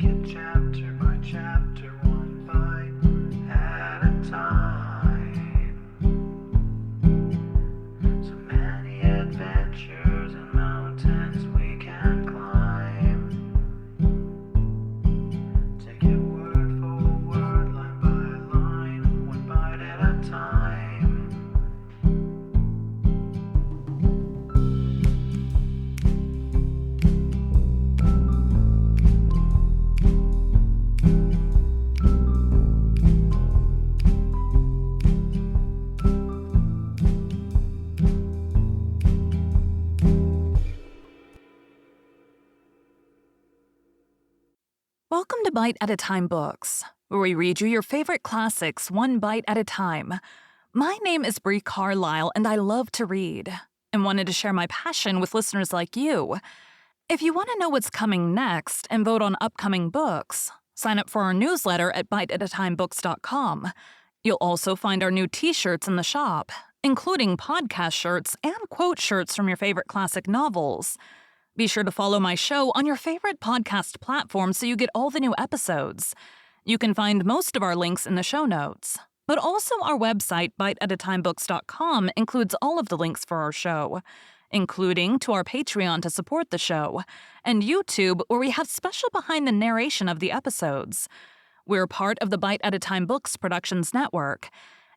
it chapter by chapter, one bite at a time. So many adventures and mountains we can climb. Take it word for word, line by line, one bite at a time. Welcome to Bite at a Time Books, where we read you your favorite classics one bite at a time. My name is Bree Carlile, and I love to read, and wanted to share my passion with listeners like you. If you want to know what's coming next and vote on upcoming books, sign up for our newsletter at biteatatimebooks.com. You'll also find our new t-shirts in the shop, including podcast shirts and quote shirts from your favorite classic novels. Be sure to follow my show on your favorite podcast platform so you get all the new episodes. You can find most of our links in the show notes. But also our website, biteatatimebooks.com, includes all of the links for our show, including to our Patreon to support the show, and YouTube, where we have special behind the narration of the episodes. We're part of the Bite at a Time Books Productions Network.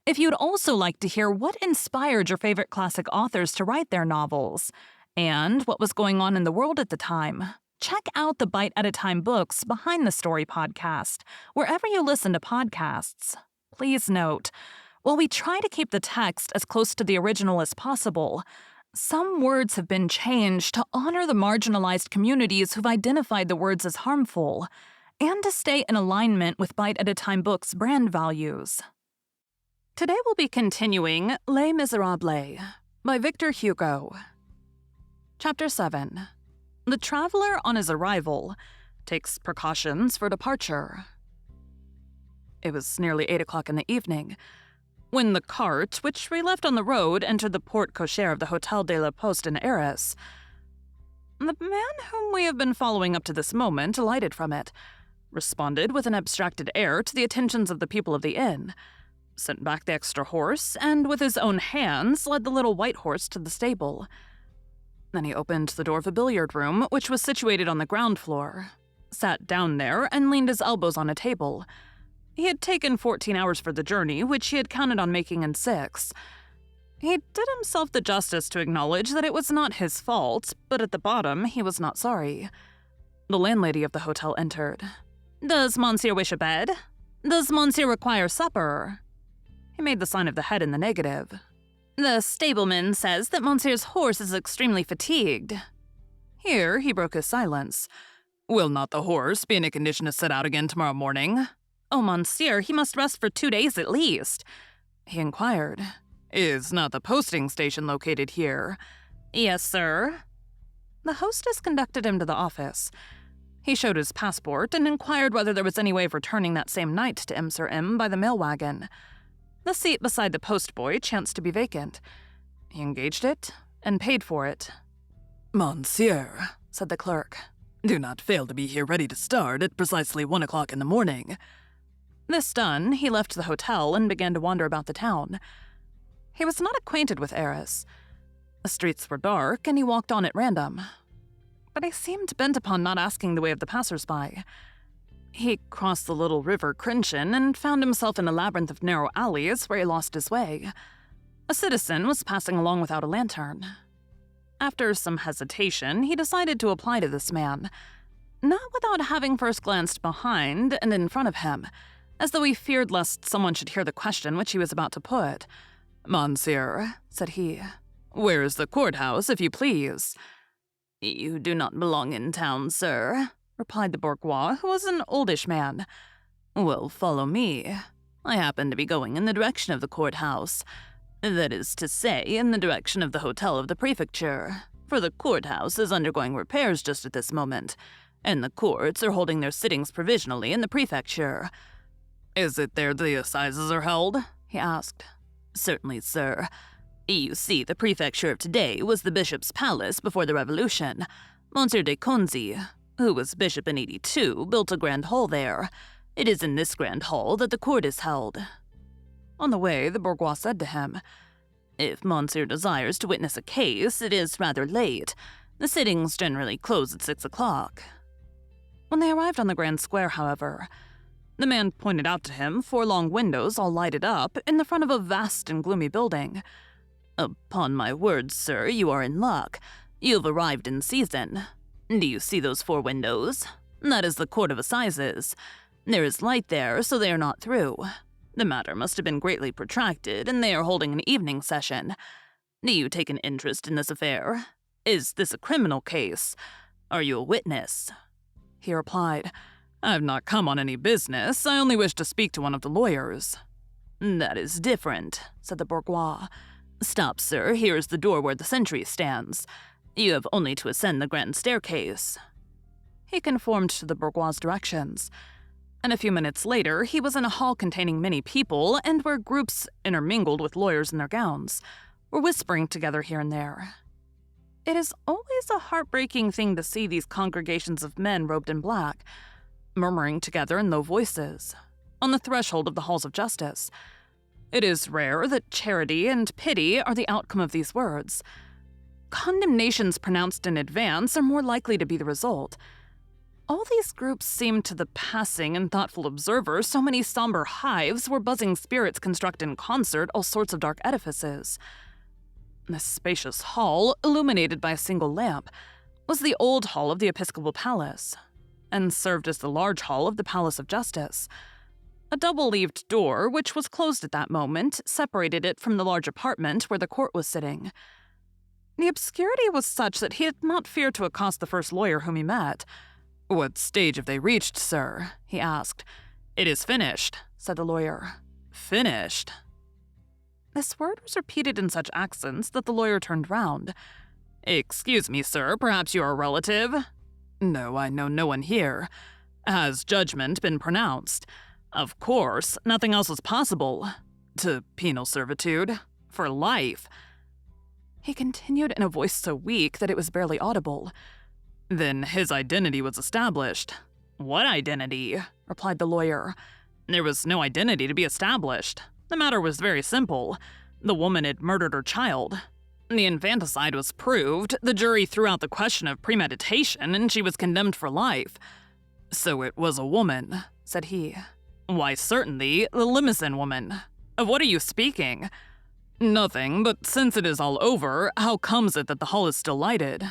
If you'd also like to hear what inspired your favorite classic authors to write their novels, and what was going on in the world at the time, check out the Bite at a Time Books Behind the Story podcast, wherever you listen to podcasts. Please note, while we try to keep the text as close to the original as possible, some words have been changed to honor the marginalized communities who've identified the words as harmful, and to stay in alignment with Bite at a Time Books' brand values. Today we'll be continuing Les Miserables by Victor Hugo. Chapter 7. The traveler on his arrival takes precautions for departure. It was nearly 8 o'clock in the evening when the cart, which we left on the road, entered the porte cochere of the Hotel de la Poste in Arras. The man whom we have been following up to this moment alighted from it, responded with an abstracted air to the attentions of the people of the inn, sent back the extra horse, and with his own hands led the little white horse to the stable. Then he opened the door of a billiard room, which was situated on the ground floor, sat down there, and leaned his elbows on a table. He had taken 14 hours for the journey, which he had counted on making in 6. He did himself the justice to acknowledge that it was not his fault, but at the bottom he was not sorry. The landlady of the hotel entered. "Does Monsieur wish a bed? Does Monsieur require supper?" He made the sign of the head in the negative. "The stableman says that Monsieur's horse is extremely fatigued." Here he broke his silence. "Will not the horse be in a condition to set out again tomorrow morning?" "Oh, Monsieur, he must rest for 2 days at least." He inquired, "Is not the posting station located here?" "Yes, sir." The hostess conducted him to the office. He showed his passport and inquired whether there was any way of returning that same night to M. sur M by the mail wagon. The seat beside the postboy chanced to be vacant. He engaged it and paid for it. "Monsieur," said the clerk, "do not fail to be here ready to start at precisely 1 o'clock in the morning." This done, he left the hotel and began to wander about the town. He was not acquainted with Arras. The streets were dark, and he walked on at random. But he seemed bent upon not asking the way of the passers-by. He crossed the little river Crinchen and found himself in a labyrinth of narrow alleys where he lost his way. A citizen was passing along without a lantern. After some hesitation, he decided to apply to this man, not without having first glanced behind and in front of him, as though he feared lest someone should hear the question which he was about to put. "Monsieur," said he, "where is the courthouse, if you please?" "You do not belong in town, sir," replied the bourgeois, who was an oldish man. "Well, follow me. I happen to be going in the direction of the courthouse. That is to say, in the direction of the hotel of the prefecture, for the courthouse is undergoing repairs just at this moment, and the courts are holding their sittings provisionally in the prefecture." "Is it there the assizes are held?" he asked. "Certainly, sir. You see, the prefecture of today was the bishop's palace before the revolution. Monsieur de Conzi, who was bishop in 82, built a grand hall there. It is in this grand hall that the court is held. On the way, the bourgeois said to him, "If monsieur desires to witness a case, it is rather late. The sittings generally close at 6 o'clock. When they arrived on the grand square, however, the man pointed out to him 4 long windows all lighted up in the front of a vast and gloomy building. "Upon my word, sir, you are in luck. You've arrived in season. Do you see those 4 windows? That is the court of assizes. There is light there, so they are not through. The matter must have been greatly protracted, and they are holding an evening session. Do you take an interest in this affair? Is this a criminal case? Are you a witness?" He replied, "I have not come on any business. I only wish to speak to one of the lawyers." "That is different," said the bourgeois. "Stop, sir, here is the door where the sentry stands. You have only to ascend the grand staircase." He conformed to the bourgeois' directions, and a few minutes later he was in a hall containing many people and where groups, intermingled with lawyers in their gowns, were whispering together here and there. It is always a heartbreaking thing to see these congregations of men robed in black, murmuring together in low voices, on the threshold of the halls of justice. It is rare that charity and pity are the outcome of these words. Condemnations pronounced in advance are more likely to be the result. All these groups seemed to the passing and thoughtful observer so many somber hives where buzzing spirits construct in concert all sorts of dark edifices. This spacious hall, illuminated by a single lamp, was the old hall of the episcopal palace, and served as the large hall of the Palace of Justice. A double-leaved door, which was closed at that moment, separated it from the large apartment where the court was sitting. The obscurity was such that he did not fear to accost the first lawyer whom he met. "What stage have they reached, sir?" he asked. "It is finished," said the lawyer. "Finished?" This word was repeated in such accents that the lawyer turned round. "Excuse me, sir, perhaps you are a relative?" "No, I know no one here." "Has judgment been pronounced?" "Of course, nothing else is possible." "To penal servitude?" "For life." He continued in a voice so weak that it was barely audible. "Then his identity was established." "What identity?" replied the lawyer. "There was no identity to be established. The matter was very simple. The woman had murdered her child. The infanticide was proved, the jury threw out the question of premeditation, and she was condemned for life." "So it was a woman," said he. "Why, certainly, the Limousin woman. Of what are you speaking?" "Nothing, but since it is all over, how comes it that the hall is still lighted?"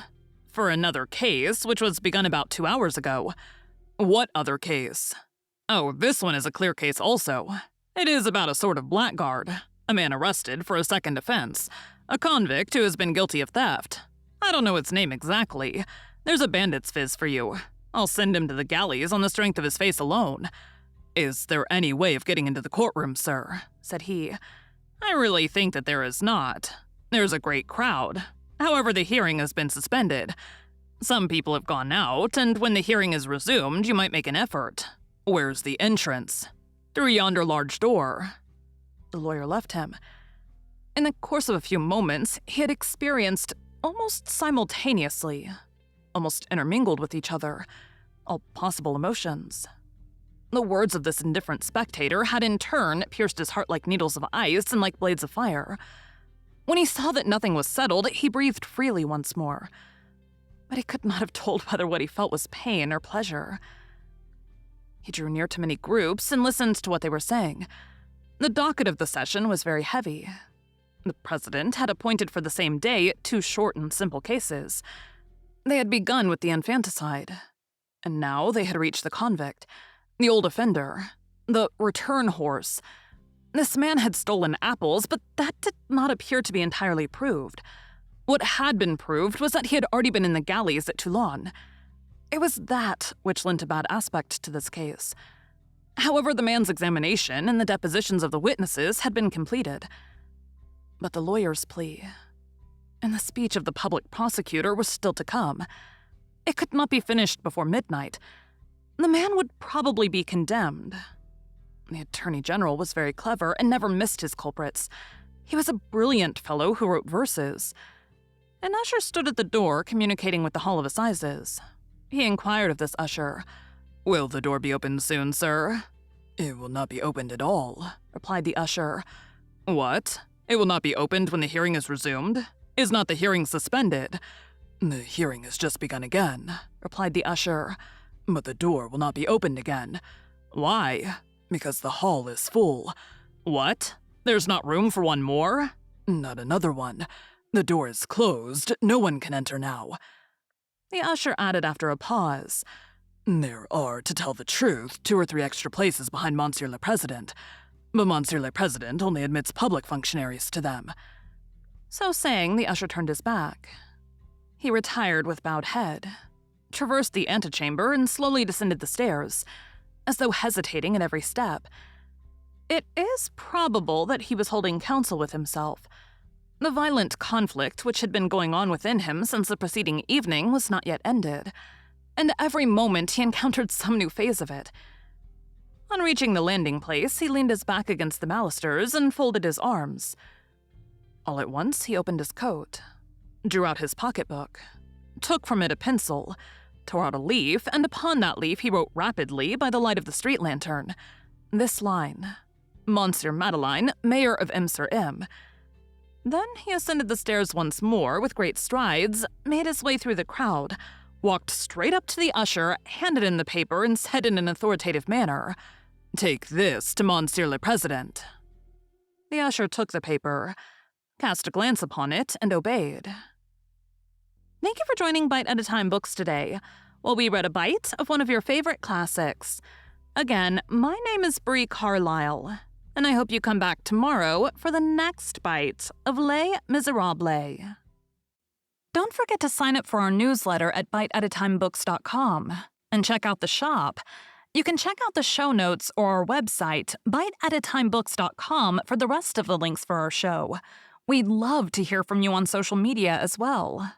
"For another case, which was begun about 2 hours ago." "What other case?" "Oh, this one is a clear case also. It is about a sort of blackguard, a man arrested for a second offense, a convict who has been guilty of theft. I don't know its name exactly. There's a bandit's phiz for you. I'll send him to the galleys on the strength of his face alone." "Is there any way of getting into the courtroom, sir?" said he. "I really think that there is not. There's a great crowd. However, the hearing has been suspended. Some people have gone out, and when the hearing is resumed, you might make an effort." "Where's the entrance?" "Through yonder large door." The lawyer left him. In the course of a few moments, he had experienced, almost simultaneously, almost intermingled with each other, all possible emotions. The words of this indifferent spectator had in turn pierced his heart like needles of ice and like blades of fire. When he saw that nothing was settled, he breathed freely once more. But he could not have told whether what he felt was pain or pleasure. He drew near to many groups and listened to what they were saying. The docket of the session was very heavy. The president had appointed for the same day 2 short and simple cases. They had begun with the infanticide, and now they had reached the convict, the old offender, the return horse. This man had stolen apples, but that did not appear to be entirely proved. What had been proved was that he had already been in the galleys at Toulon. It was that which lent a bad aspect to this case. However, the man's examination and the depositions of the witnesses had been completed. But the lawyer's plea and the speech of the public prosecutor was still to come. It could not be finished before midnight. The man would probably be condemned. The Attorney General was very clever and never missed his culprits. He was a brilliant fellow who wrote verses. An usher stood at the door communicating with the Hall of Assizes. He inquired of this usher. "Will the door be opened soon, sir?" "It will not be opened at all," replied the usher. "What? It will not be opened when the hearing is resumed? Is not the hearing suspended?" "The hearing has just begun again," replied the usher. "But the door will not be opened again." "Why?" "Because the hall is full." "What? There's not room for one more?" "Not another one. The door is closed. No one can enter now." The usher added after a pause, "There are, to tell the truth, 2 or 3 extra places behind Monsieur le President, but Monsieur le President only admits public functionaries to them." So saying, the usher turned his back. He retired with bowed head, traversed the antechamber, and slowly descended the stairs, as though hesitating at every step. It is probable that he was holding counsel with himself. The violent conflict which had been going on within him since the preceding evening was not yet ended, and every moment he encountered some new phase of it. On reaching the landing place, he leaned his back against the balusters and folded his arms. All at once, he opened his coat, drew out his pocketbook, took from it a pencil, tore out a leaf, and upon that leaf he wrote rapidly by the light of the street lantern this line: "Monsieur Madeleine, Mayor of M. Then he ascended the stairs once more with great strides, made his way through the crowd, walked straight up to the usher, handed in the paper, and said in an authoritative manner, "Take this to Monsieur le President." The usher took the paper, cast a glance upon it, and obeyed. Thank you for joining Bite at a Time Books today, while we read a bite of one of your favorite classics. Again, my name is Bree Carlile, and I hope you come back tomorrow for the next bite of Les Miserables. Don't forget to sign up for our newsletter at biteatatimebooks.com and check out the shop. You can check out the show notes or our website, biteatatimebooks.com, for the rest of the links for our show. We'd love to hear from you on social media as well.